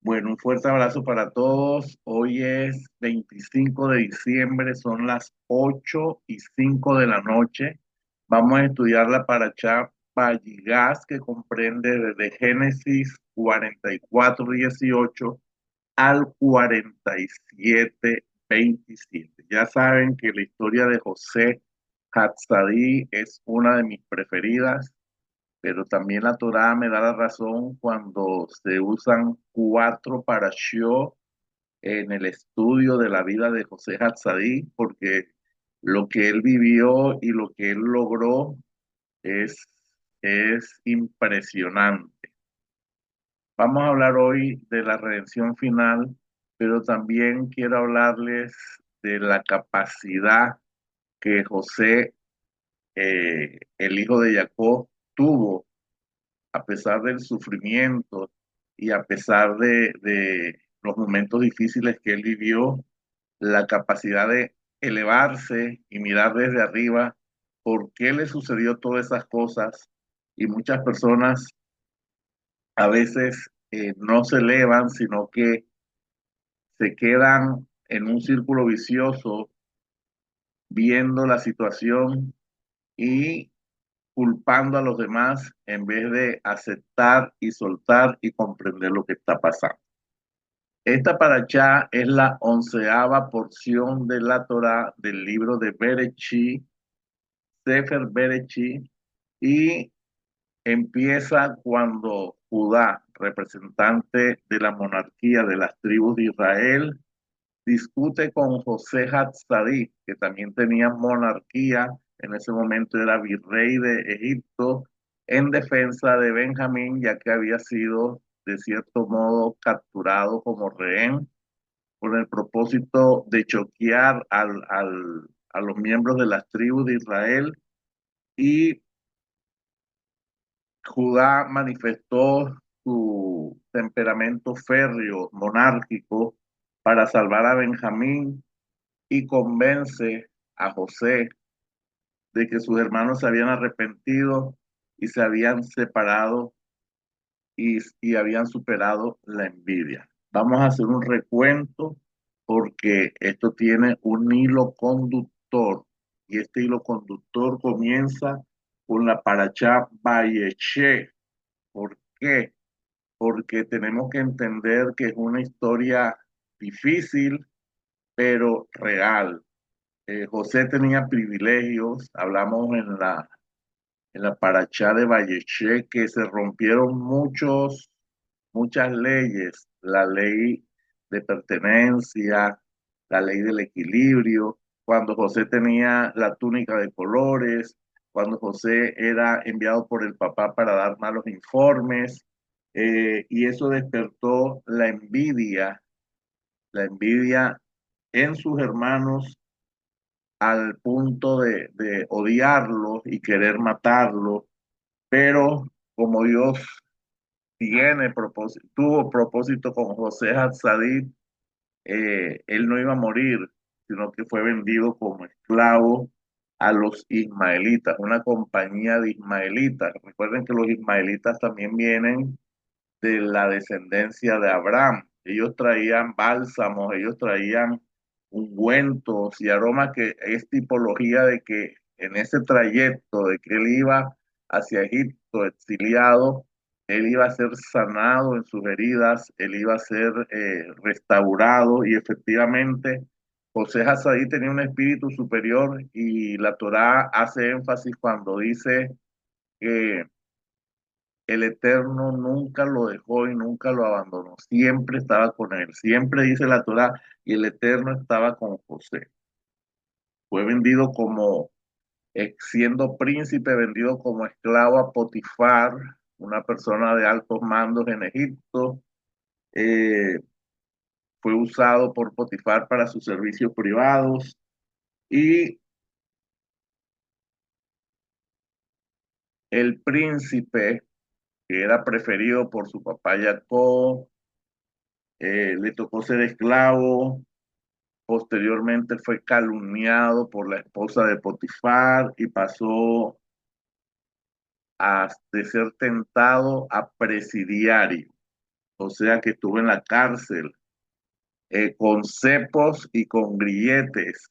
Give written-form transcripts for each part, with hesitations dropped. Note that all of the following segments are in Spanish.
Bueno, un fuerte abrazo para todos. Hoy es 25 de diciembre, son las 8:05 de la noche. Vamos a estudiar la Parashá Vayigás, que comprende desde Génesis 44:18 al 47:27. Ya saben que la historia de José Hatzadí es una de mis preferidas, pero también la Torá me da la razón cuando se usan cuatro parashot en el estudio de la vida de José Hatzadí, porque lo que él vivió y lo que él logró es, es impresionante. Vamos a hablar hoy de la redención final, pero también quiero hablarles de la capacidad que José, el hijo de Jacob, tuvo a pesar del sufrimiento y a pesar de los momentos difíciles que él vivió, la capacidad de elevarse y mirar desde arriba por qué le sucedió todas esas cosas. Y muchas personas a veces no se elevan, sino que se quedan en un círculo vicioso viendo la situación y culpando a los demás en vez de aceptar y soltar y comprender lo que está pasando. Esta parachá es la 11ª porción de la Torá del libro de Berechí, Sefer Berechí, y empieza cuando Judá, representante de la monarquía de las tribus de Israel, discute con José Hatzadí, que también tenía monarquía, en ese momento era virrey de Egipto, en defensa de Benjamín, ya que había sido de cierto modo capturado como rehén con el propósito de choquear a los miembros de las tribus de Israel, y Judá manifestó su temperamento férreo, monárquico, para salvar a Benjamín y convence a José de que sus hermanos se habían arrepentido y se habían separado y habían superado la envidia. Vamos a hacer un recuento porque esto tiene un hilo conductor y este hilo conductor comienza con la Parashá Vayeshe. ¿Por qué? Porque tenemos que entender que es una historia difícil, pero real. José tenía privilegios, hablamos en la Parashá de Valleché, que se rompieron muchas leyes, la ley de pertenencia, la ley del equilibrio, cuando José tenía la túnica de colores, cuando José era enviado por el papá para dar malos informes, y eso despertó la envidia en sus hermanos al punto de odiarlo y querer matarlo, pero como Dios tuvo propósito con José Hatzadit, él no iba a morir, sino que fue vendido como esclavo a los ismaelitas, una compañía de ismaelitas. Recuerden que los ismaelitas también vienen de la descendencia de Abraham. Ellos traían bálsamos, ellos traían ungüentos y aromas, que es tipología de que en ese trayecto de que él iba hacia Egipto exiliado, él iba a ser sanado en sus heridas, él iba a ser restaurado, y efectivamente José Hasadí tenía un espíritu superior, y la Torá hace énfasis cuando dice que el Eterno nunca lo dejó y nunca lo abandonó, siempre estaba con él, siempre dice la Torá, y el Eterno estaba con José. Fue vendido siendo príncipe, vendido como esclavo a Potifar, una persona de altos mandos en Egipto. Eh, Fue usado por Potifar para sus servicios privados, y el príncipe, que era preferido por su papá Jacob, le tocó ser esclavo. Posteriormente fue calumniado por la esposa de Potifar y pasó de ser tentado a presidiario. o sea que estuvo en la cárcel, con cepos y con grilletes,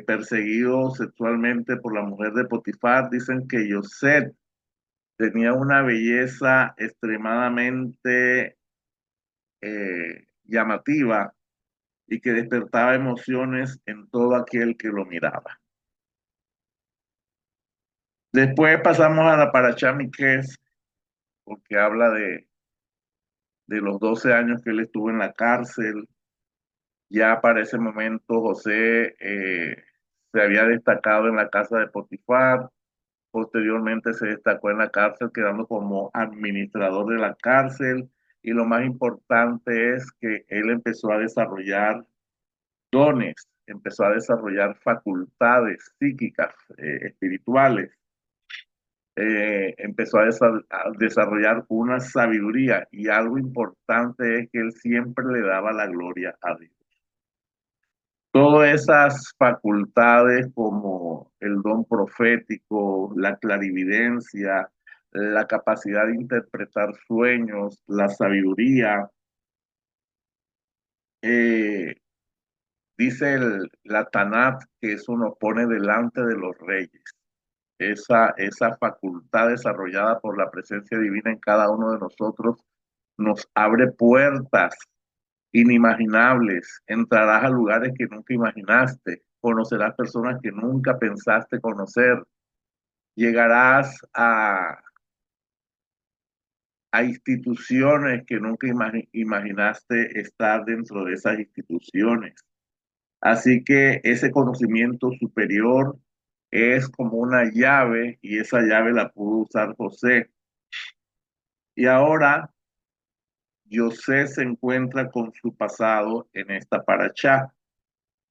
perseguido sexualmente por la mujer de Potifar. Dicen que Yosef tenía una belleza extremadamente llamativa y que despertaba emociones en todo aquel que lo miraba. Después pasamos a la Parashá Miqués, porque habla de los 12 años que él estuvo en la cárcel. Ya para ese momento José se había destacado en la casa de Potifar, posteriormente se destacó en la cárcel quedando como administrador de la cárcel, y lo más importante es que él empezó a desarrollar dones, empezó a desarrollar facultades psíquicas, espirituales, empezó a desarrollar una sabiduría, y algo importante es que él siempre le daba la gloria a Dios. Todas esas facultades como el don profético, la clarividencia, la capacidad de interpretar sueños, la sabiduría, eh, dice la Tanat que eso nos pone delante de los reyes. Esa facultad desarrollada por la presencia divina en cada uno de nosotros nos abre puertas inimaginables, entrarás a lugares que nunca imaginaste, conocerás personas que nunca pensaste conocer, llegarás a instituciones que nunca imaginaste estar dentro de esas instituciones. Así que ese conocimiento superior es como una llave, y esa llave la pudo usar José. Y ahora José se encuentra con su pasado en esta paracha.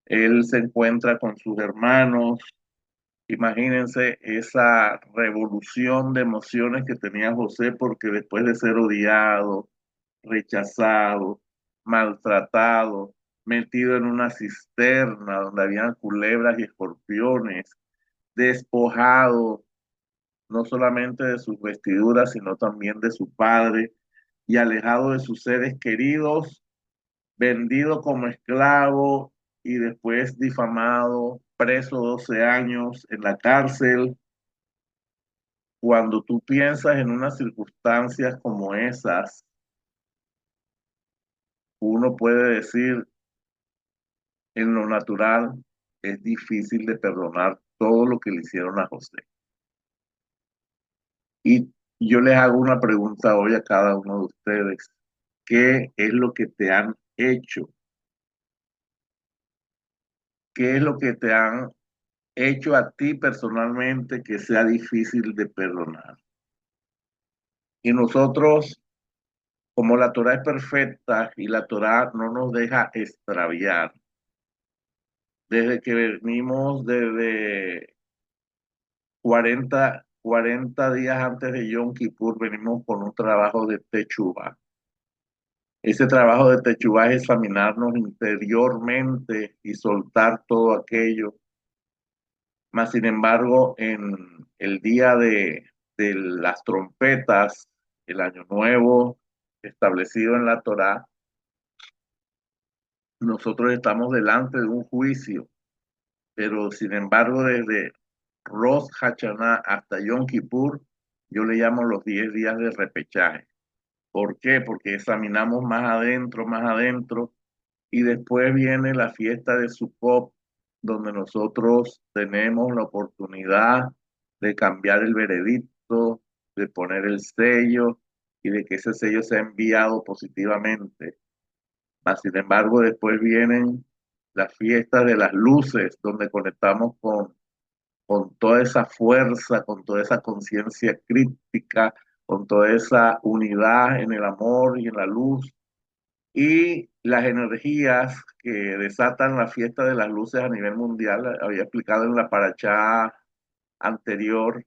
Él se encuentra con sus hermanos. Imagínense esa revolución de emociones que tenía José, porque después de ser odiado, rechazado, maltratado, metido en una cisterna donde habían culebras y escorpiones, despojado no solamente de sus vestiduras, sino también de su padre, y alejado de sus seres queridos, vendido como esclavo y después difamado, preso 12 años en la cárcel. Cuando tú piensas en unas circunstancias como esas, uno puede decir, en lo natural, es difícil de perdonar todo lo que le hicieron a José. Y yo les hago una pregunta hoy a cada uno de ustedes. ¿Qué es lo que te han hecho? ¿Qué es lo que te han hecho a ti personalmente que sea difícil de perdonar? Y nosotros, como la Torah es perfecta y la Torah no nos deja extraviar, desde que venimos desde 40 días antes de Yom Kippur, venimos con un trabajo de Teshuvah. Ese trabajo de Teshuvah es examinarnos interiormente y soltar todo aquello. Mas, sin embargo, en el día de las trompetas, el año nuevo establecido en la Torá, nosotros estamos delante de un juicio, pero sin embargo, desde Rosh Hashanah hasta Yom Kippur, yo le llamo los 10 días de repechaje. ¿Por qué? Porque examinamos más adentro, y después viene la fiesta de Sukkot, donde nosotros tenemos la oportunidad de cambiar el veredicto, de poner el sello y de que ese sello sea enviado positivamente. Mas, sin embargo, después vienen las fiestas de las luces, donde conectamos con toda esa fuerza, con toda esa conciencia crítica, con toda esa unidad en el amor y en la luz, y las energías que desatan la fiesta de las luces a nivel mundial. Había explicado en la paracha anterior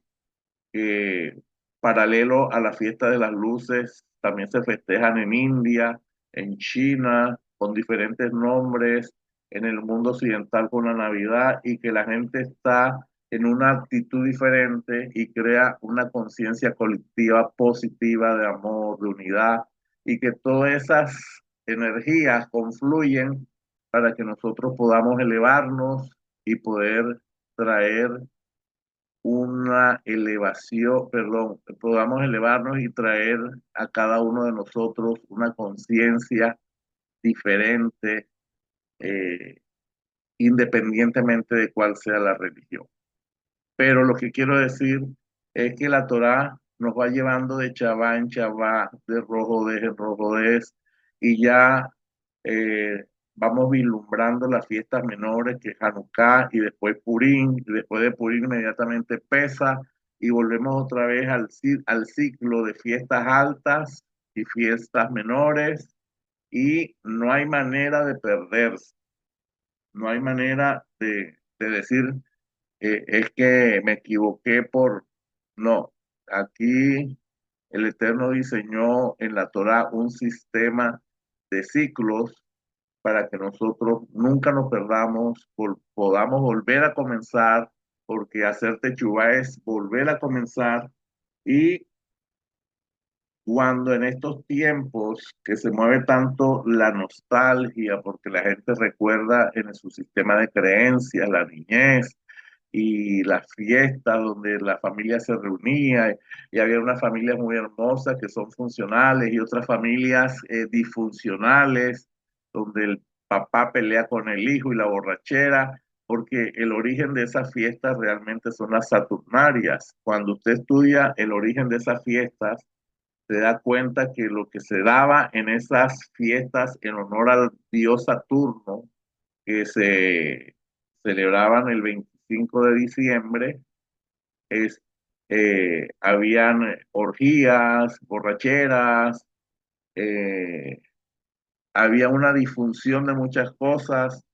que, paralelo a la fiesta de las luces, también se festejan en India, en China, con diferentes nombres, en el mundo occidental con la Navidad, y que la gente está en una actitud diferente y crea una conciencia colectiva positiva de amor, de unidad, y que todas esas energías confluyen para que nosotros podamos elevarnos y poder traer una elevación, perdón, podamos elevarnos y traer a cada uno de nosotros una conciencia diferente, eh, independientemente de cuál sea la religión. Pero lo que quiero decir es que la Torá nos va llevando de Chabá en Chabá, de Rojo en Rojodes, y ya vamos vislumbrando las fiestas menores, que es Hanukkah, y después Purim, y después de Purim inmediatamente Pesa, y volvemos otra vez al ciclo de fiestas altas y fiestas menores, y no hay manera de perderse, no hay manera de decir es que me equivoqué por... No, aquí el Eterno diseñó en la Torá un sistema de ciclos para que nosotros nunca nos perdamos, podamos volver a comenzar, porque hacer techubá es volver a comenzar. Y cuando en estos tiempos que se mueve tanto la nostalgia, porque la gente recuerda en su sistema de creencias la niñez, y las fiestas donde la familia se reunía y había unas familias muy hermosas que son funcionales y otras familias disfuncionales donde el papá pelea con el hijo y la borrachera, porque el origen de esas fiestas realmente son las saturnarias. Cuando usted estudia el origen de esas fiestas, se da cuenta que lo que se daba en esas fiestas en honor al dios Saturno, que se celebraban el 25 de diciembre, es, habían orgías, borracheras, eh, había una disfunción de muchas cosas.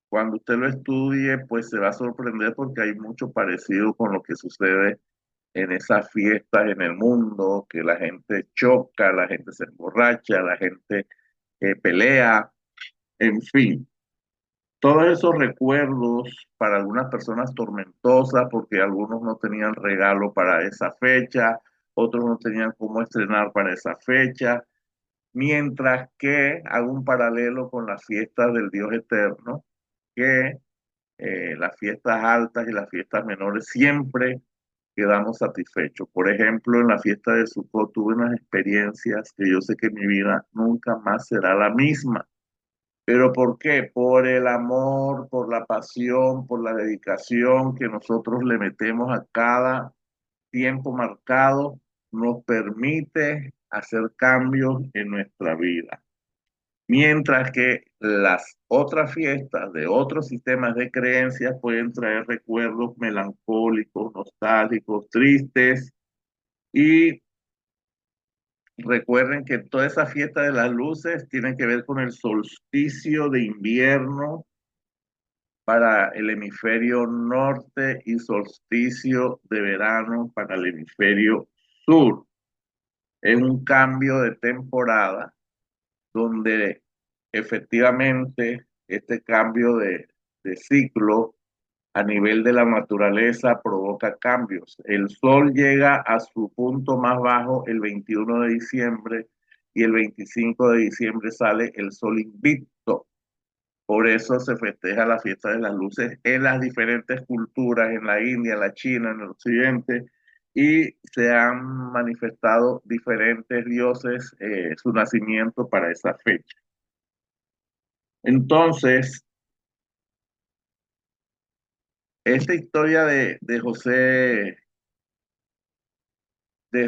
Cuando usted lo estudie, pues se va a sorprender porque hay mucho parecido con lo que sucede en esas fiestas en el mundo, que la gente choca, la gente se emborracha, la gente pelea, en fin. Todos esos recuerdos para algunas personas tormentosas, porque algunos no tenían regalo para esa fecha, otros no tenían cómo estrenar para esa fecha, mientras que hago un paralelo con las fiestas del Dios Eterno, que las fiestas altas y las fiestas menores siempre quedamos satisfechos. Por ejemplo, en la fiesta de Sukkot tuve unas experiencias que yo sé que mi vida nunca más será la misma. ¿Pero por qué? Por el amor, por la pasión, por la dedicación que nosotros le metemos a cada tiempo marcado, nos permite hacer cambios en nuestra vida. Mientras que las otras fiestas de otros sistemas de creencias pueden traer recuerdos melancólicos, nostálgicos, tristes, y recuerden que toda esa fiesta de las luces tiene que ver con el solsticio de invierno para el hemisferio norte y solsticio de verano para el hemisferio sur. Es un cambio de temporada donde efectivamente este cambio de ciclo a nivel de la naturaleza provoca cambios. El sol llega a su punto más bajo el 21 de diciembre y el 25 de diciembre sale el sol invicto. Por eso se festeja la fiesta de las luces en las diferentes culturas, en la India, en la China, en el occidente, y se han manifestado diferentes dioses su nacimiento para esa fecha. Entonces, esta historia de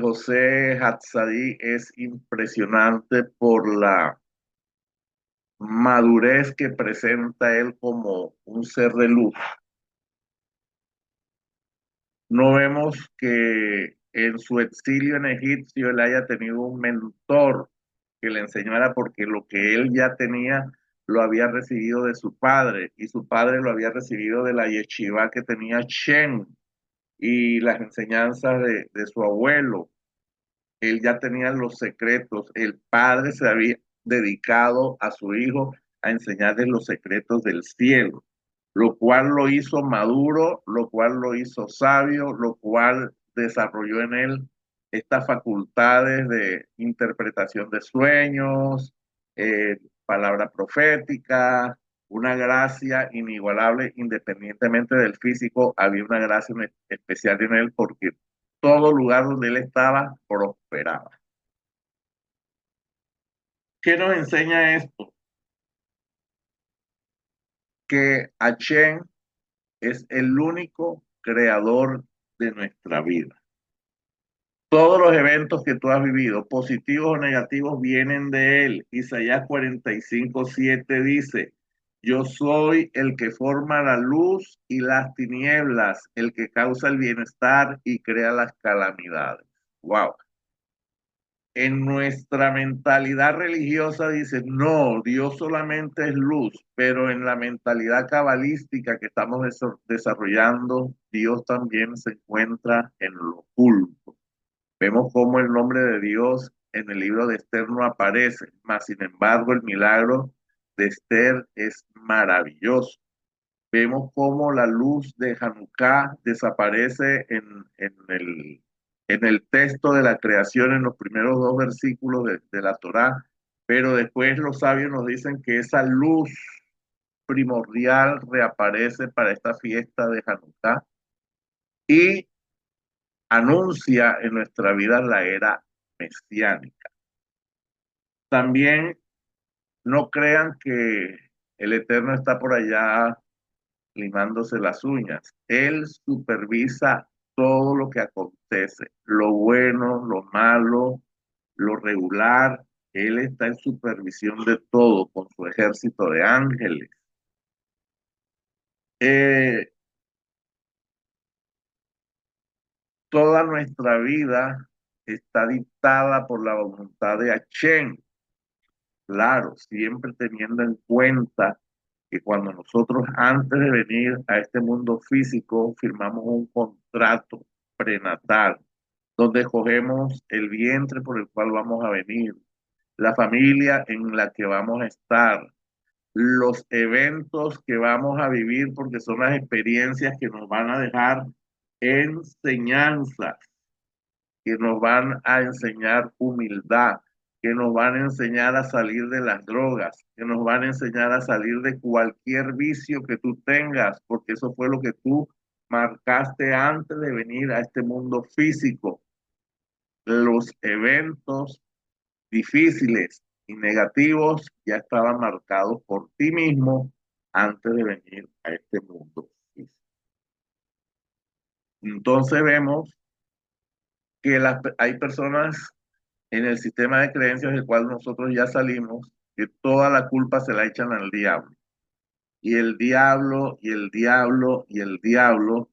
José Hatzadí es impresionante por la madurez que presenta él como un ser de luz. No vemos que en su exilio en Egipcio él haya tenido un mentor que le enseñara, porque lo que él ya tenía lo había recibido de su padre, y su padre lo había recibido de la yeshiva que tenía Shem y las enseñanzas de su abuelo. Él ya tenía los secretos. El padre se había dedicado a su hijo a enseñarle los secretos del cielo, lo cual lo hizo maduro, lo cual lo hizo sabio, lo cual desarrolló en él estas facultades de interpretación de sueños, eh, palabra profética, una gracia inigualable, independientemente del físico, había una gracia especial en él porque todo lugar donde él estaba prosperaba. ¿Qué nos enseña esto? Que Hashem es el único creador de nuestra vida. Todos los eventos que tú has vivido, positivos o negativos, vienen de Él. Isaías 45:7 dice, yo soy el que forma la luz y las tinieblas, el que causa el bienestar y crea las calamidades. Wow. En nuestra mentalidad religiosa dice, no, Dios solamente es luz, pero en la mentalidad cabalística que estamos desarrollando, Dios también se encuentra en lo oculto. Vemos cómo el nombre de Dios en el libro de Esther no aparece, mas sin embargo el milagro de Esther es maravilloso. Vemos cómo la luz de Hanukkah desaparece en el texto de la creación en los primeros dos versículos de la Torá, pero después los sabios nos dicen que esa luz primordial reaparece para esta fiesta de Hanukkah y anuncia en nuestra vida la era mesiánica. También no crean que el Eterno está por allá limándose las uñas. Él supervisa todo lo que acontece, lo bueno, lo malo, lo regular. Él está en supervisión de todo con su ejército de ángeles. Eh, Toda nuestra vida está dictada por la voluntad de Hashem. Claro, siempre teniendo en cuenta que cuando nosotros antes de venir a este mundo físico firmamos un contrato prenatal donde escogemos el vientre por el cual vamos a venir, la familia en la que vamos a estar, los eventos que vamos a vivir porque son las experiencias que nos van a dejar enseñanzas, que nos van a enseñar humildad, que nos van a enseñar a salir de las drogas, que nos van a enseñar a salir de cualquier vicio que tú tengas, porque eso fue lo que tú marcaste antes de venir a este mundo físico. Los eventos difíciles y negativos ya estaban marcados por ti mismo antes de venir a este mundo físico. Entonces vemos que hay personas en el sistema de creencias del cual nosotros ya salimos, que toda la culpa se la echan al diablo. Y el diablo, y el diablo, y el diablo.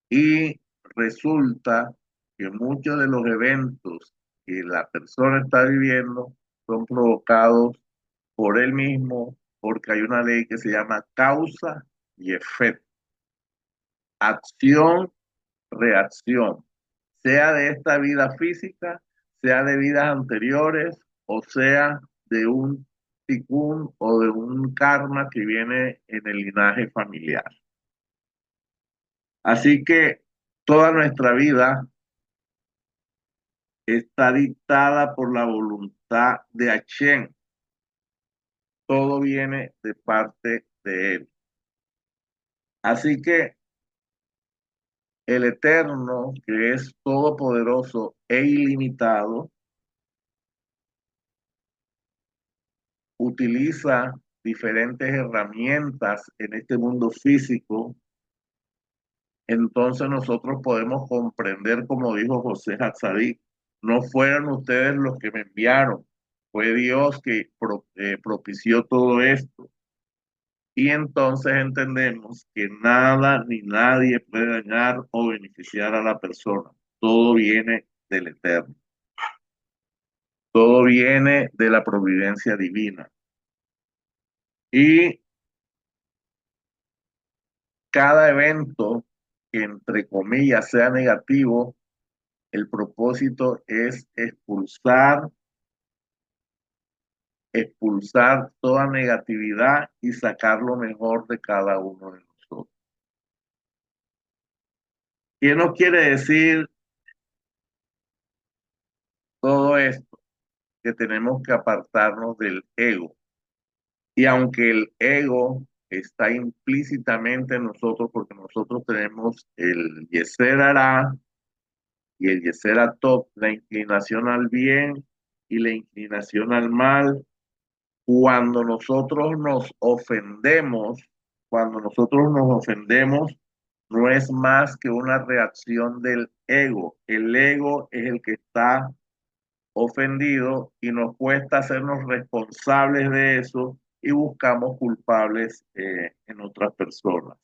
Y resulta que muchos de los eventos que la persona está viviendo son provocados por él mismo, porque hay una ley que se llama causa y efecto, acción, reacción, sea de esta vida física, sea de vidas anteriores, o sea de un ticún o de un karma que viene en el linaje familiar. Así que toda nuestra vida está dictada por la voluntad de Hashem. Todo viene de parte de él. Así que el Eterno, que es todopoderoso e ilimitado, utiliza diferentes herramientas en este mundo físico. Entonces nosotros podemos comprender, como dijo José Hatzadí, no fueron ustedes los que me enviaron, fue Dios que propició todo esto. Y entonces entendemos que nada ni nadie puede dañar o beneficiar a la persona. Todo viene del Eterno. Todo viene de la providencia divina. Y cada evento que entre comillas sea negativo, el propósito es expulsar toda negatividad y sacar lo mejor de cada uno de nosotros. ¿Qué no quiere decir todo esto, que tenemos que apartarnos del ego. Y aunque el ego está implícitamente en nosotros, porque nosotros tenemos el Yeser Hará y el Yeser Tov, la inclinación al bien y la inclinación al mal, cuando nosotros nos ofendemos, cuando nosotros nos ofendemos, no es más que una reacción del ego. El ego es el que está ofendido y nos cuesta hacernos responsables de eso y buscamos culpables en otras personas,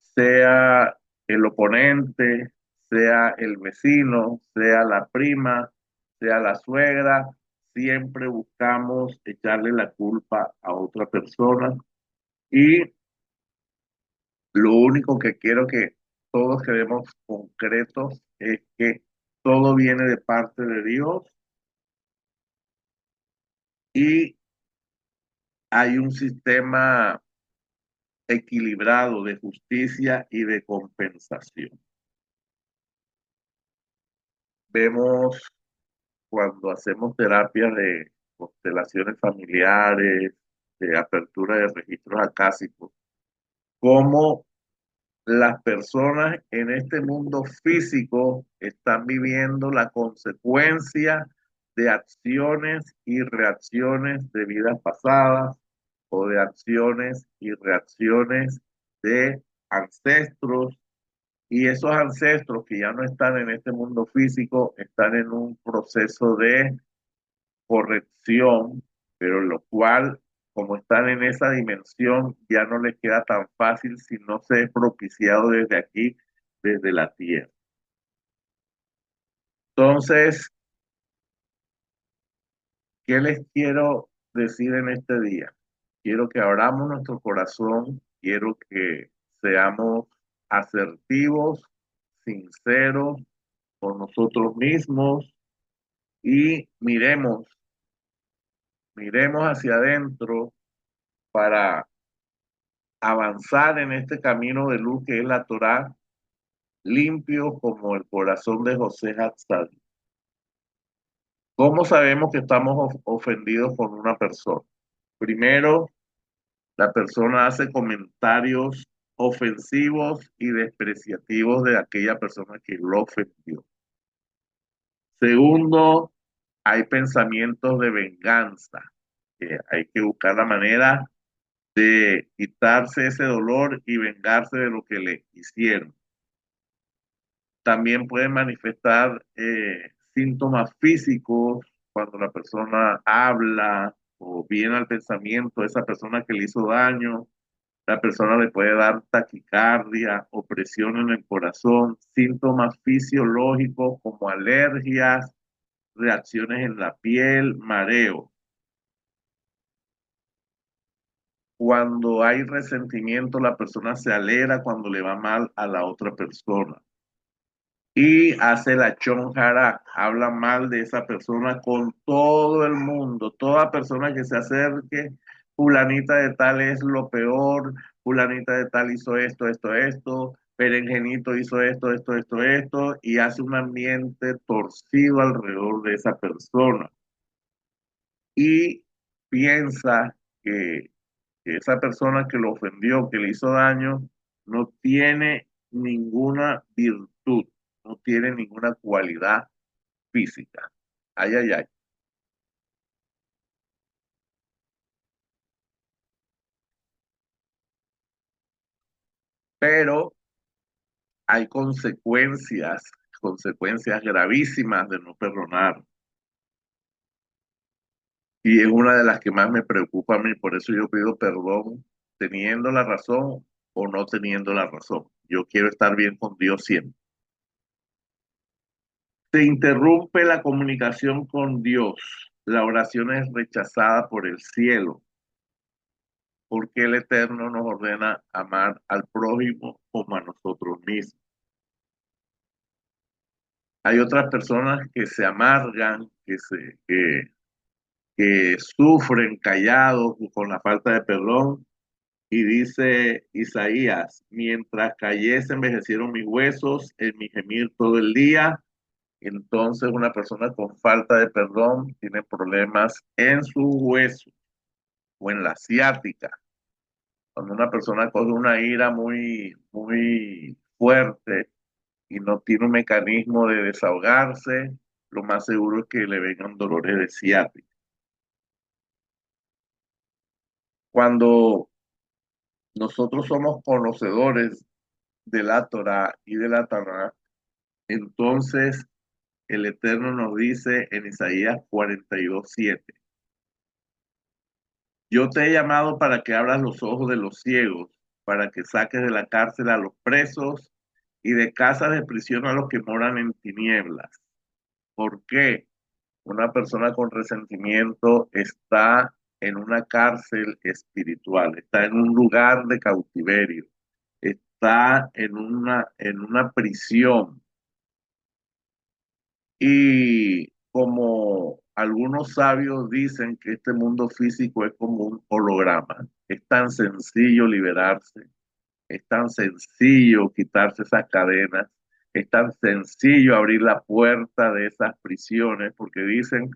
sea el oponente, sea el vecino, sea la prima, sea la suegra, siempre buscamos echarle la culpa a otra persona y lo único que quiero que todos quedemos concretos es que todo viene de parte de Dios y hay un sistema equilibrado de justicia y de compensación. Vemos cuando hacemos terapias de constelaciones familiares, de apertura de registros acásicos, cómo las personas en este mundo físico están viviendo la consecuencia de acciones y reacciones de vidas pasadas o de acciones y reacciones de ancestros. Y esos ancestros que ya no están en este mundo físico están en un proceso de corrección, pero lo cual, como están en esa dimensión, ya no les queda tan fácil si no se es propiciado desde aquí, desde la tierra. Entonces, ¿qué les quiero decir en este día? Quiero que abramos nuestro corazón, quiero que seamos asertivos, sinceros con nosotros mismos y miremos hacia adentro para avanzar en este camino de luz que es la Torá, limpio como el corazón de José Hatzad. ¿Cómo sabemos que estamos ofendidos con una persona? Primero, la persona hace comentarios ofensivos y despreciativos de aquella persona que lo ofendió. Segundo, hay pensamientos de venganza, que hay que buscar la manera de quitarse ese dolor y vengarse de lo que le hicieron. También pueden manifestar síntomas físicos cuando la persona habla o viene al pensamiento de esa persona que le hizo daño. La persona le puede dar taquicardia, opresión en el corazón, síntomas fisiológicos como alergias, reacciones en la piel, mareo. Cuando hay resentimiento, la persona se alegra cuando le va mal a la otra persona y hace la chonjara, habla mal de esa persona con todo el mundo, toda persona que se acerque, fulanita de tal es lo peor, fulanita de tal hizo esto, Perengenito hizo esto, y hace un ambiente torcido alrededor de esa persona. Y piensa que esa persona que lo ofendió, que le hizo daño, no tiene ninguna virtud, no tiene ninguna cualidad física. Ay, ay, ay. Pero hay consecuencias gravísimas de no perdonar. Y es una de las que más me preocupa a mí, por eso yo pido perdón teniendo la razón o no teniendo la razón. Yo quiero estar bien con Dios siempre. Se interrumpe la comunicación con Dios. La oración es rechazada por el cielo, porque el Eterno nos ordena amar al prójimo como a nosotros mismos. Hay otras personas que se amargan, que sufren callados con la falta de perdón. Y dice Isaías, mientras callé se envejecieron mis huesos en mi gemir todo el día, Entonces una persona con falta de perdón tiene problemas en su hueso o en la ciática. Cuando una persona coge una ira muy fuerte y no tiene un mecanismo de desahogarse, lo más seguro es que le vengan dolores de ciática. Cuando nosotros somos conocedores de la Torá y de la Tanakh, entonces el Eterno nos dice en Isaías 42:7: yo te he llamado para que abras los ojos de los ciegos, para que saques de la cárcel a los presos y de casas de prisión a los que moran en tinieblas. ¿Por qué? Una persona con resentimiento está en una cárcel espiritual, está en un lugar de cautiverio, está en una prisión. Y como algunos sabios dicen que este mundo físico es como un holograma, es tan sencillo liberarse, es tan sencillo quitarse esas cadenas, es tan sencillo abrir la puerta de esas prisiones, porque dicen,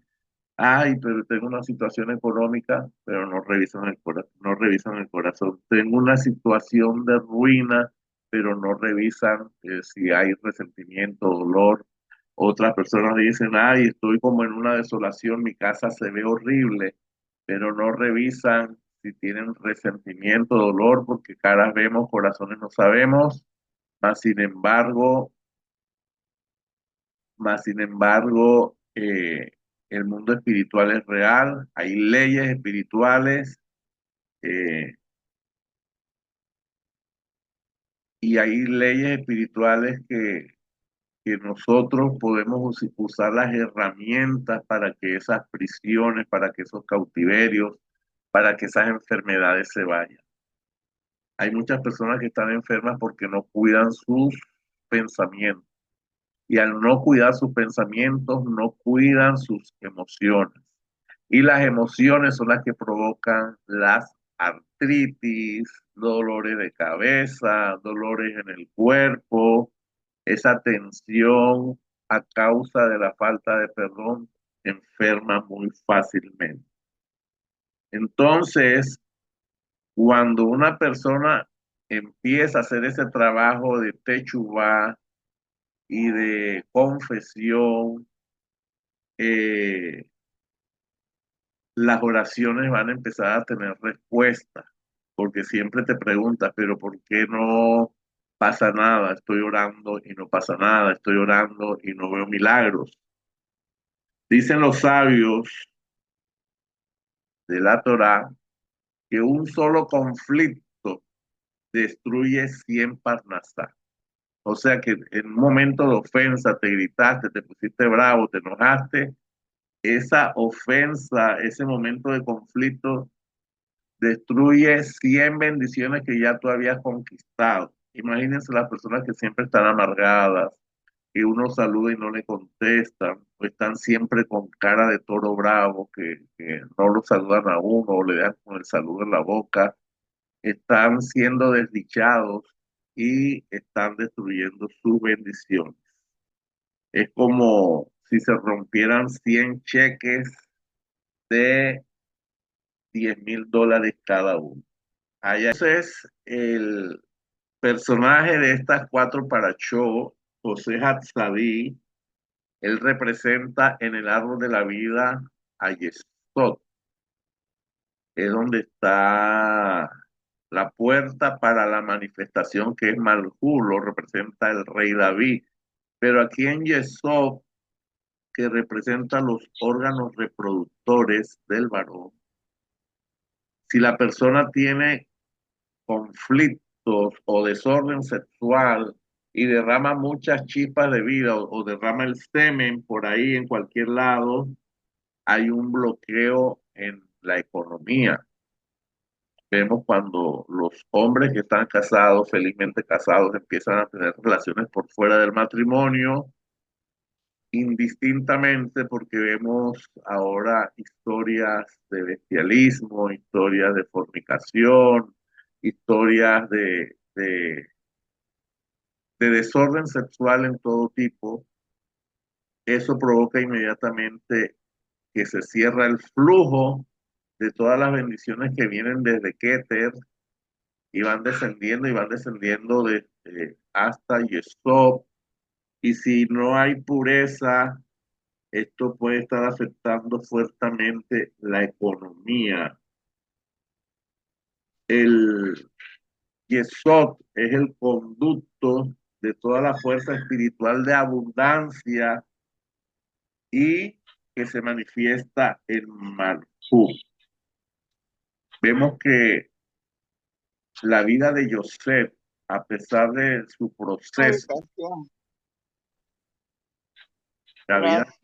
ay, pero tengo una situación económica, pero no revisan el corazón, no revisan el corazón. Tengo una situación de ruina, pero no revisan si hay resentimiento, dolor. Otras personas dicen, ay, estoy como en una desolación, mi casa se ve horrible, pero no revisan si tienen resentimiento, dolor, porque caras vemos, corazones no sabemos. Mas sin embargo, el mundo espiritual es real, hay leyes espirituales eh, y hay leyes espirituales que nosotros podemos usar las herramientas para que esas prisiones, para que esos cautiverios, para que esas enfermedades se vayan. Hay muchas personas que están enfermas porque no cuidan sus pensamientos. Y al no cuidar sus pensamientos, no cuidan sus emociones. Y las emociones son las que provocan las artritis, dolores de cabeza, dolores en el cuerpo, esa tensión a causa de la falta de perdón enferma muy fácilmente. Entonces, cuando una persona empieza a hacer ese trabajo de techubá y de confesión, eh, las oraciones van a empezar a tener respuesta, porque siempre te preguntas, pero ¿por qué no pasa nada? Estoy orando y no pasa nada, estoy orando y no veo milagros. Dicen los sabios de la Torá que un solo conflicto destruye 100 parnasá. O sea que en un momento de ofensa te gritaste, te pusiste bravo, te enojaste, esa ofensa, ese momento de conflicto destruye 100 bendiciones que ya tú habías conquistado. Imagínense las personas que siempre están amargadas, que uno saluda y no le contestan, o están siempre con cara de toro bravo, que no lo saludan a uno o le dan con el saludo en la boca, están siendo desdichados y están destruyendo sus bendiciones. Es como si se rompieran 100 cheques de $10,000 cada uno. Allá entonces el personaje de estas cuatro parashot, José Hatzadí, él representa en el árbol de la vida a Yesod, es donde está la puerta para la manifestación que es Malhú, lo representa el rey David. Pero aquí en Yesod, que representa los órganos reproductores del varón, si la persona tiene conflictos o desorden sexual y derrama muchas chispas de vida o derrama el semen por ahí en cualquier lado, hay un bloqueo en la economía. Vemos cuando los hombres que están casados, felizmente casados, empiezan a tener relaciones por fuera del matrimonio, indistintamente porque vemos ahora historias de bestialismo, historias de fornicación, historias de desorden sexual en todo tipo, eso provoca inmediatamente que se cierra el flujo de todas las bendiciones que vienen desde Keter y van descendiendo hasta Yesod. Y si no hay pureza, esto puede estar afectando fuertemente la economía. El Yesod es el conducto de toda la fuerza espiritual de abundancia y que se manifiesta en Malhut. Vemos que la vida de Yosef, a pesar de su proceso, Habitación. la vida, Gracias.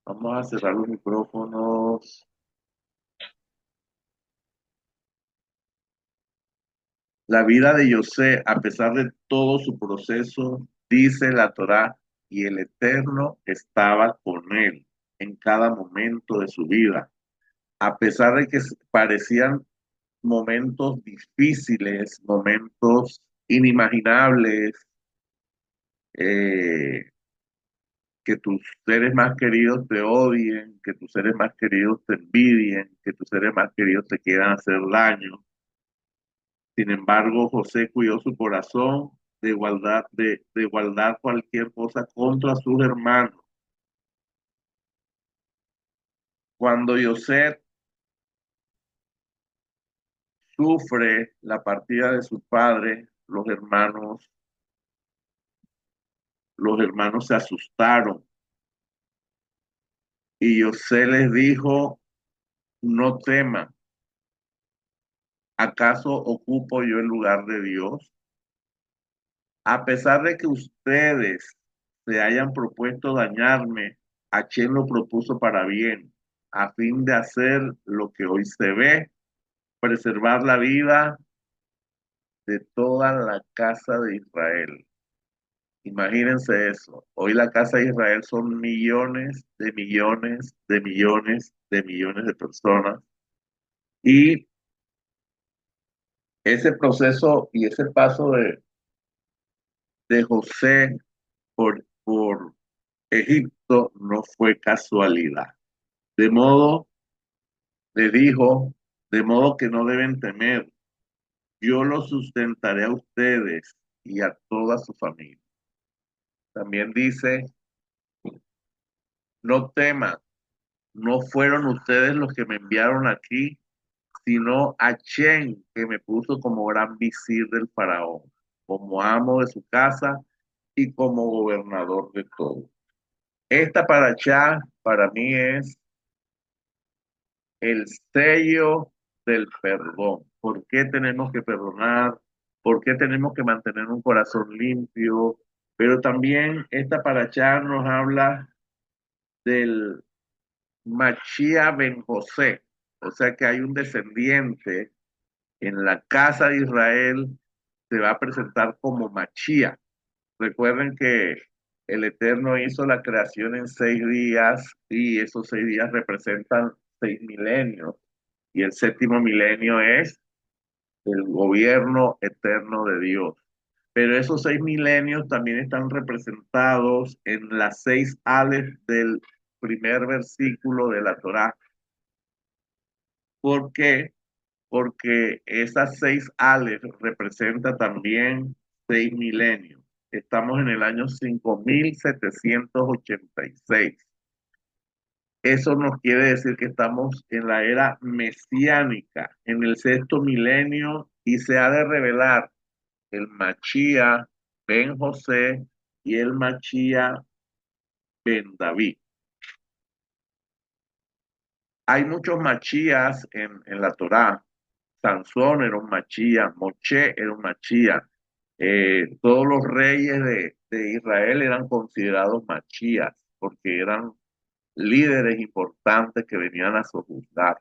vamos a cerrar los micrófonos, la vida de Yosef, a pesar de todo su proceso, dice la Torá, y el Eterno estaba con él en cada momento de su vida, a pesar de que parecían momentos difíciles, momentos inimaginables, eh, que tus seres más queridos te odien, que tus seres más queridos te envidien, que tus seres más queridos te quieran hacer daño. Sin embargo, José cuidó su corazón de guardar cualquier cosa contra sus hermanos. Cuando José sufre la partida de su padre, los hermanos se asustaron y José les dijo, no teman, ¿acaso ocupo yo el lugar de Dios? A pesar de que ustedes se hayan propuesto dañarme, Hashem lo propuso para bien, a fin de hacer lo que hoy se ve, preservar la vida de toda la casa de Israel. Imagínense eso. Hoy la casa de Israel son millones de millones de millones de millones de personas. Y ese proceso y ese paso de José por Egipto no fue casualidad. De modo, le dijo, de modo que no deben temer, yo los sustentaré a ustedes y a toda su familia. También dice, no teman, no fueron ustedes los que me enviaron aquí, sino Achén, que me puso como gran visir del faraón, como amo de su casa y como gobernador de todo. Esta paracha para mí es el sello del perdón. ¿Por qué tenemos que perdonar? ¿Por qué tenemos que mantener un corazón limpio? Pero también esta paracha nos habla del Machía Ben José, o sea que hay un descendiente en la casa de Israel, se va a presentar como Machía. Recuerden que el Eterno hizo la creación en 6 días y esos 6 días representan 6 milenios. Y el séptimo milenio es el gobierno eterno de Dios. Pero esos 6 milenios también están representados en las 6 ales del primer versículo de la Torá. ¿Por qué? Porque esas 6 ales representan también 6 milenios. Estamos en el año 5786. Eso nos quiere decir que estamos en la era mesiánica, en el sexto milenio, y se ha de revelar el Machía ben José y el Machía ben David. Hay muchos machías en la Torá. Sansón era un machía, Moché era un machía. Todos los reyes de Israel eran considerados machías porque eran líderes importantes que venían a sojuzgar.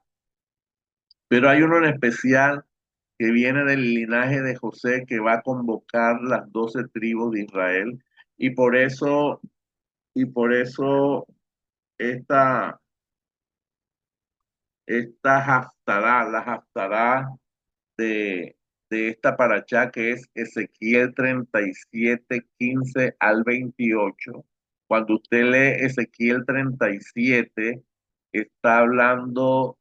Pero hay uno en especial que viene del linaje de José que va a convocar las 12 tribus de Israel y por eso esta, esta haftará, la haftará de, de esta paracha que es Ezequiel 37 15 al 28 Cuando usted lee Ezequiel 37, está hablando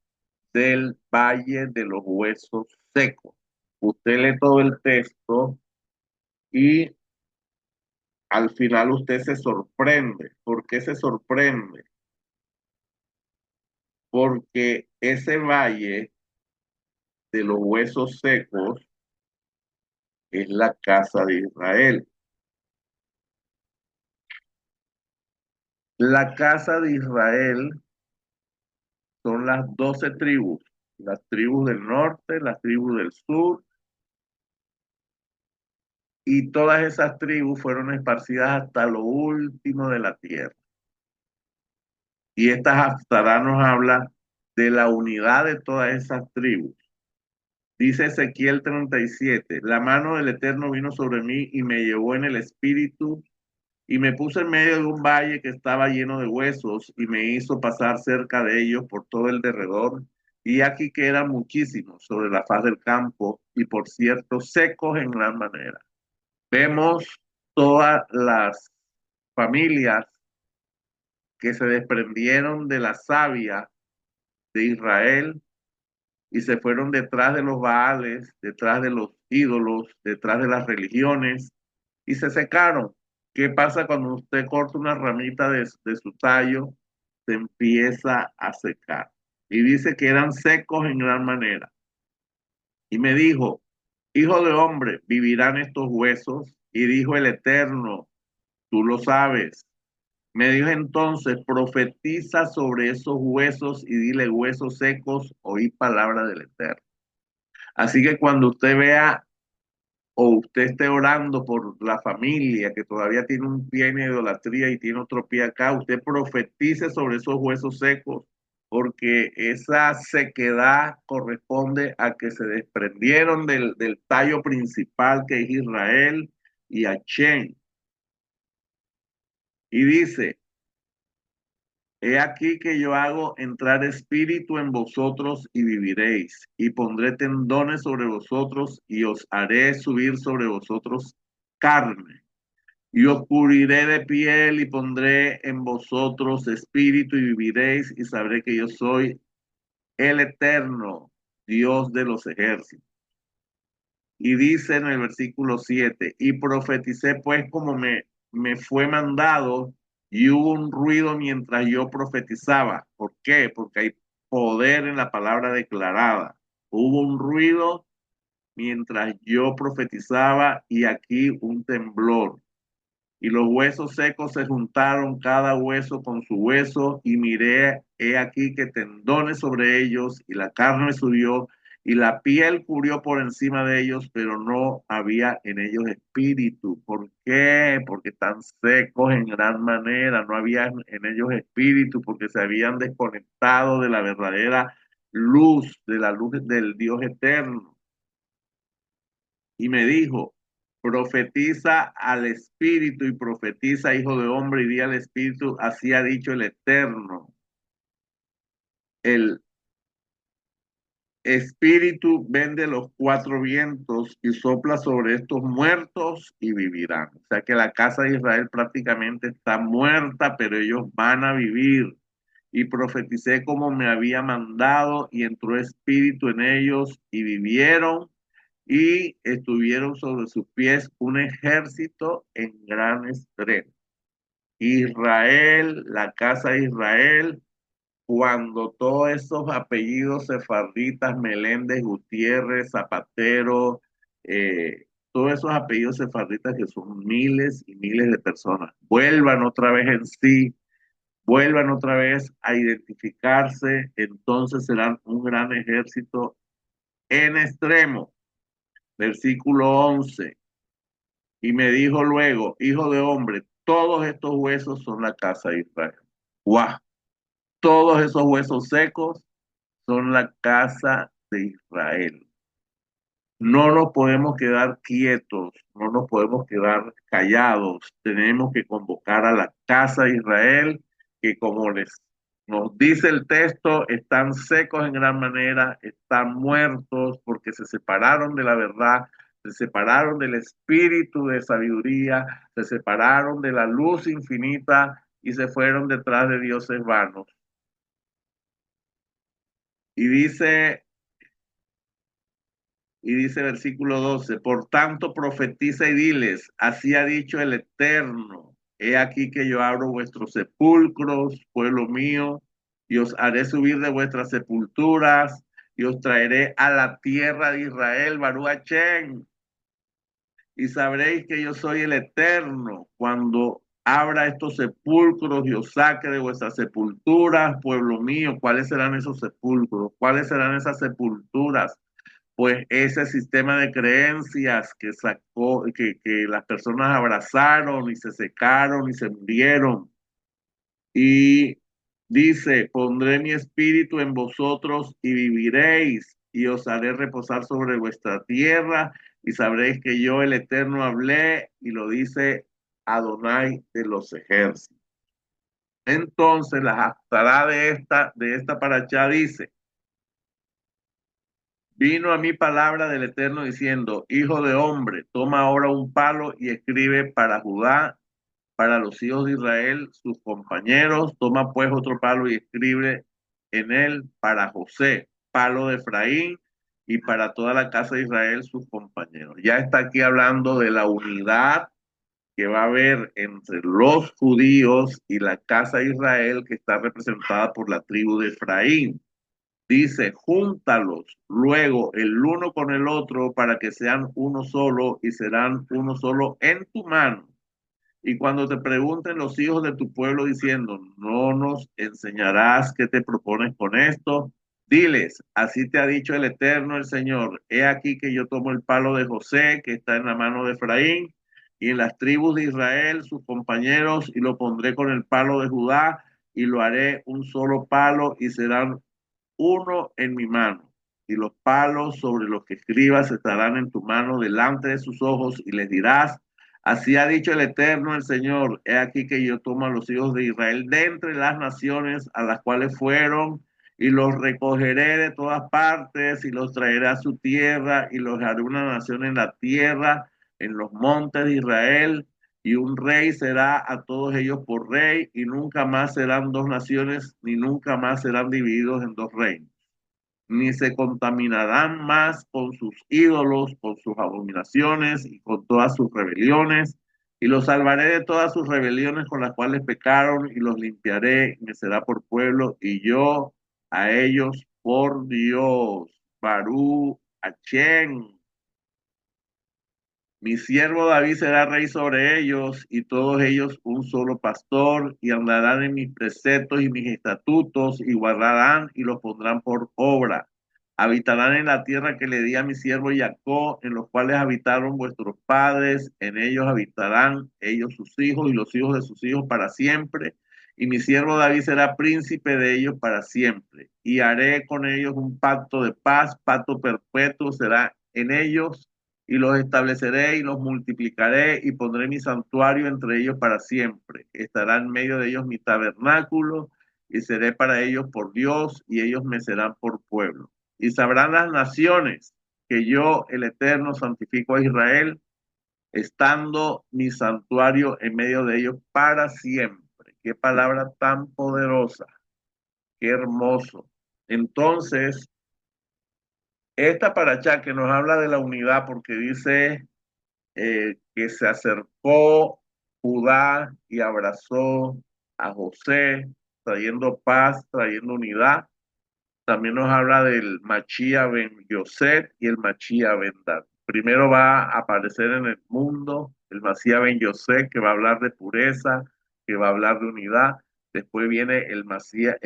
del valle de los huesos secos. Usted lee todo el texto y al final usted se sorprende. ¿Por qué se sorprende? Porque ese valle de los huesos secos es la casa de Israel. La casa de Israel son las 12 tribus, las tribus del norte, las tribus del sur, y todas esas tribus fueron esparcidas hasta lo último de la tierra. Y esta Haftará nos habla de la unidad de todas esas tribus. Dice Ezequiel 37, la mano del Eterno vino sobre mí y me llevó en el espíritu y me puso en medio de un valle que estaba lleno de huesos y me hizo pasar cerca de ellos por todo el derredor. Y aquí que eran muchísimos sobre la faz del campo y por cierto secos en gran manera. Vemos todas las familias que se desprendieron de la savia de Israel y se fueron detrás de los Baales, detrás de los ídolos, detrás de las religiones y se secaron. ¿Qué pasa cuando usted corta una ramita de su tallo? Se empieza a secar. Y dice que eran secos en gran manera. Y me dijo, hijo de hombre, ¿vivirán estos huesos? Y dijo el Eterno, tú lo sabes. Me dijo entonces, profetiza sobre esos huesos y dile huesos secos, oí palabra del Eterno. Así que cuando usted vea o usted esté orando por la familia que todavía tiene un pie en idolatría y tiene otro pie acá, usted profetice sobre esos huesos secos, porque esa sequedad corresponde a que se desprendieron del tallo principal que es Israel y Achén. Y dice, he aquí que yo hago entrar espíritu en vosotros y viviréis, y pondré tendones sobre vosotros y os haré subir sobre vosotros carne. Y os cubriré de piel y pondré en vosotros espíritu y viviréis y sabré que yo soy el eterno Dios de los ejércitos. Y dice en el versículo 7, y profeticé pues como me fue mandado y hubo un ruido mientras yo profetizaba. ¿Por qué? Porque hay poder en la palabra declarada. Hubo un ruido mientras yo profetizaba y aquí un temblor. Y los huesos secos se juntaron cada hueso con su hueso, y miré, he aquí que tendones sobre ellos, y la carne subió, y la piel cubrió por encima de ellos, pero no había en ellos espíritu. ¿Por qué? Porque están secos en gran manera, no había en ellos espíritu, porque se habían desconectado de la verdadera luz, de la luz del Dios eterno. Y me dijo, profetiza al Espíritu y profetiza, hijo de hombre, y di al Espíritu, así ha dicho el Eterno. El Espíritu vende los cuatro vientos y sopla sobre estos muertos y vivirán. O sea que la casa de Israel prácticamente está muerta, pero ellos van a vivir. Y profeticé como me había mandado y entró espíritu en ellos y vivieron y estuvieron sobre sus pies un ejército en gran estreno. Israel, la casa de Israel, cuando todos esos apellidos sefarditas, Meléndez, Gutiérrez, Zapatero, todos esos apellidos sefarditas que son miles y miles de personas, vuelvan otra vez en sí, vuelvan otra vez a identificarse, entonces serán un gran ejército en extremo. Versículo 11. Y me dijo luego, hijo de hombre, todos estos huesos son la casa de Israel. ¡Guau! Todos esos huesos secos son la casa de Israel. No nos podemos quedar quietos, no nos podemos quedar callados. Tenemos que convocar a la casa de Israel, que como nos dice el texto, están secos en gran manera, están muertos porque se separaron de la verdad, se separaron del espíritu de sabiduría, se separaron de la luz infinita y se fueron detrás de dioses vanos. Y dice, y dice versículo 12, por tanto profetiza y diles, así ha dicho el Eterno, he aquí que yo abro vuestros sepulcros, pueblo mío, y os haré subir de vuestras sepulturas, y os traeré a la tierra de Israel, Baruch Hashem, y sabréis que yo soy el Eterno, cuando abra estos sepulcros y os saque de vuestras sepulturas, pueblo mío. ¿Cuáles serán esos sepulcros? ¿Cuáles serán esas sepulturas? Pues ese sistema de creencias que sacó, que las personas abrazaron y se secaron y se murieron. Y dice, pondré mi espíritu en vosotros y viviréis, y os haré reposar sobre vuestra tierra, y sabréis que yo, el Eterno, hablé, y lo dice Adonai de los ejércitos. Entonces la Haftará de esta paracha dice, vino a mí palabra del Eterno diciendo, hijo de hombre, toma ahora un palo y escribe para Judá, para los hijos de Israel, sus compañeros, toma pues otro palo y escribe en él para José, palo de Efraín, y para toda la casa de Israel, sus compañeros. Ya está aquí hablando de la unidad que va a haber entre los judíos y la casa de Israel, que está representada por la tribu de Efraín. Dice, júntalos luego el uno con el otro para que sean uno solo y serán uno solo en tu mano. Y cuando te pregunten los hijos de tu pueblo diciendo, no nos enseñarás qué te propones con esto, diles, así te ha dicho el Eterno, el Señor, he aquí que yo tomo el palo de José que está en la mano de Efraín y en las tribus de Israel, sus compañeros, y lo pondré con el palo de Judá y lo haré un solo palo y serán uno en mi mano, y los palos sobre los que escribas estarán en tu mano delante de sus ojos, y les dirás, así ha dicho el Eterno, el Señor, he aquí que yo tomo a los hijos de Israel de entre las naciones a las cuales fueron, y los recogeré de todas partes, y los traeré a su tierra, y los haré una nación en la tierra, en los montes de Israel, y un rey será a todos ellos por rey, y nunca más serán dos naciones, ni nunca más serán divididos en dos reinos, ni se contaminarán más con sus ídolos, con sus abominaciones y con todas sus rebeliones, y los salvaré de todas sus rebeliones con las cuales pecaron, y los limpiaré, y me será por pueblo, y yo a ellos por Dios. Barú Achén. Mi siervo David será rey sobre ellos, y todos ellos un solo pastor, y andarán en mis preceptos y mis estatutos, y guardarán y los pondrán por obra. Habitarán en la tierra que le di a mi siervo Jacob, en los cuales habitaron vuestros padres, en ellos habitarán ellos sus hijos y los hijos de sus hijos para siempre, y mi siervo David será príncipe de ellos para siempre. Y haré con ellos un pacto de paz, pacto perpetuo será en ellos y los estableceré y los multiplicaré y pondré mi santuario entre ellos para siempre. Estará en medio de ellos mi tabernáculo y seré para ellos por Dios y ellos me serán por pueblo. Y sabrán las naciones que yo, el Eterno, santifico a Israel, estando mi santuario en medio de ellos para siempre. Qué palabra tan poderosa, qué hermoso. Entonces, esta paracha que nos habla de la unidad, porque dice que se acercó Judá y abrazó a José, trayendo paz, trayendo unidad. También nos habla del Machía Ben Yosef y el Machía Ben Dan. Primero va a aparecer en el mundo el Machía Ben Yosef, que va a hablar de pureza, que va a hablar de unidad. Después viene el Machía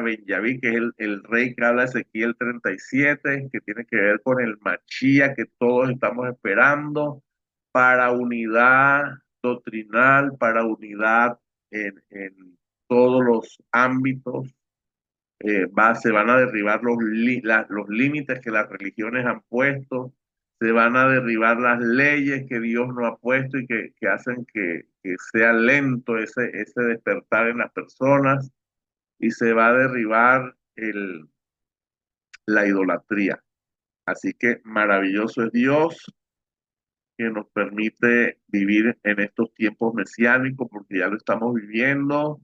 Ben Yaví, que es el rey que habla Ezequiel 37, que tiene que ver con el Machía que todos estamos esperando para unidad doctrinal, para unidad en todos los ámbitos. Se van a derribar los límites que las religiones han puesto, se van a derribar las leyes que Dios no ha puesto y que hacen que sea lento ese despertar en las personas, y se va a derribar la idolatría. Así que maravilloso es Dios, que nos permite vivir en estos tiempos mesiánicos, porque ya lo estamos viviendo.